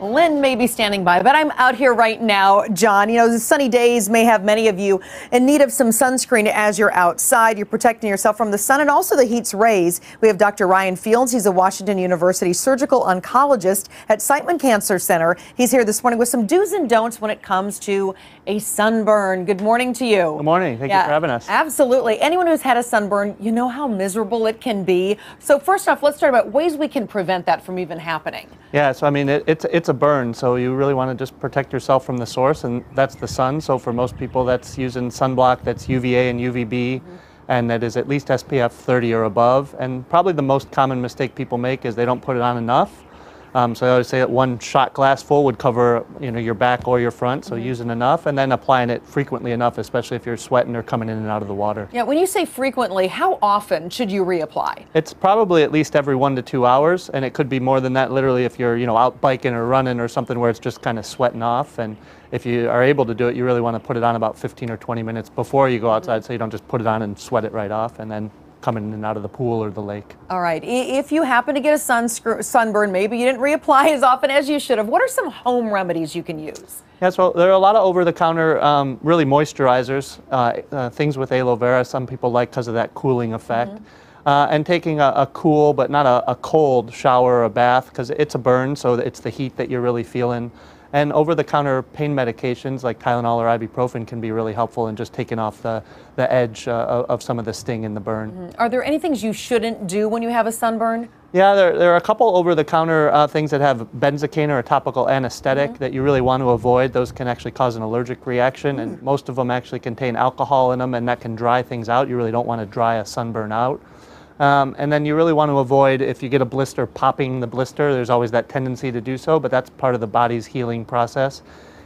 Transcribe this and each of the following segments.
Lynn may be standing by, but I'm out here right now, John. You know, the sunny days may have many of you in need of some sunscreen as you're outside. You're protecting yourself from the sun and also the heat's rays. We have Dr. Ryan Fields. He's a Washington University surgical oncologist at Siteman Cancer Center. He's here this morning with some do's and don'ts when it comes to a sunburn. Good morning to you. Good morning. Thank you for having us. Absolutely. Anyone who's had a sunburn, you know how miserable it can be. So first off, let's talk about ways we can prevent that from even happening. Yeah, so I mean, it's a burn, so you really want to just protect yourself from the source, and that's the sun. So for most people, that's using sunblock that's UVA and UVB, and that is at least SPF 30 or above. And probably the most common mistake people make is they don't put it on enough. So I always say that one shot glass full would cover, you know, your back or your front, so using enough, and then applying it frequently enough, especially if you're sweating or coming in and out of the water. Yeah, when you say frequently, how often should you reapply? It's probably at least every 1 to 2 hours, and it could be more than that literally if you're, you know, out biking or running or something where it's just kind of sweating off. And if you are able to do it, you really want to put it on about 15 or 20 minutes before you go outside, so you don't just put it on and sweat it right off and then coming in and out of the pool or the lake. All right. If you happen to get a sunburn, maybe you didn't reapply as often as you should have, what are some home remedies you can use? Yeah, so there are a lot of over-the-counter really moisturizers, things with aloe vera some people like because of that cooling effect. And taking a cool but not a cold shower or a bath, because it's a burn, so it's the heat that you're really feeling. And over-the-counter pain medications like Tylenol or ibuprofen can be really helpful in just taking off the edge of some of the sting in the burn. Are there any things you shouldn't do when you have a sunburn? Yeah, there are a couple over-the-counter things that have benzocaine or a topical anesthetic that you really want to avoid. Those can actually cause an allergic reaction, and most of them actually contain alcohol in them, and that can dry things out. You really don't want to dry a sunburn out. And then you really want to avoid, if you get a blister, popping the blister. There's always that tendency to do so, but that's part of the body's healing process.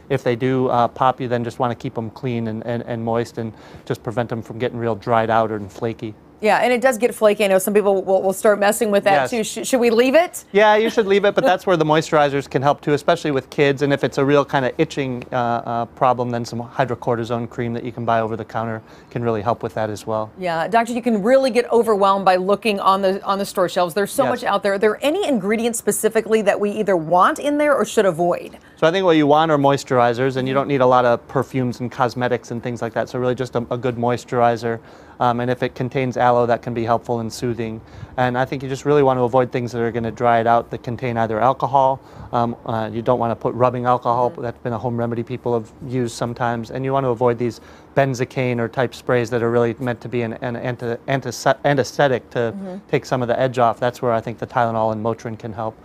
If they do pop, you then just want to keep them clean and moist and just prevent them from getting real dried out and flaky. Yeah, and it does get flaky. I know some people will start messing with that too. Should we leave it? Yeah, you should leave it, but that's where the moisturizers can help too, especially with kids. And if it's a real kind of itching problem, then some hydrocortisone cream that you can buy over the counter can really help with that as well. Yeah, doctor, you can really get overwhelmed by looking on the store shelves. There's so much out there. Are there any ingredients specifically that we either want in there or should avoid? So I think what you want are moisturizers, and you don't need a lot of perfumes and cosmetics and things like that. So really just a good moisturizer. And if it contains aloe, that can be helpful and soothing. And I think you just really want to avoid things that are going to dry it out that contain either alcohol. You don't want to put rubbing alcohol. That's been a home remedy people have used sometimes. And you want to avoid these benzocaine or type sprays that are really meant to be an anesthetic to take some of the edge off. That's where I think the Tylenol and Motrin can help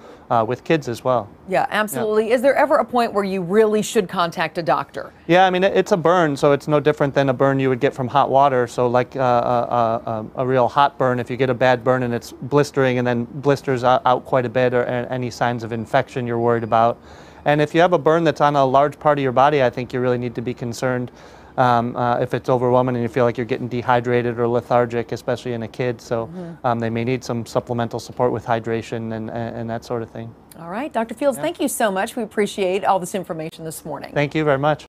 with kids as well. Yeah, absolutely. Yeah. Is there ever a point where you really should contact a doctor? Yeah, I mean, it's a burn, so it's no different than a burn you would get from hot water. So like a real hot burn, if you get a bad burn and it's blistering and then blisters out quite a bit, or any signs of infection you're worried about. And if you have a burn that's on a large part of your body, I think you really need to be concerned if it's overwhelming and you feel like you're getting dehydrated or lethargic, especially in a kid. So they may need some supplemental support with hydration and that sort of thing. All right, Dr. Fields, thank you so much. We appreciate all this information this morning. Thank you very much.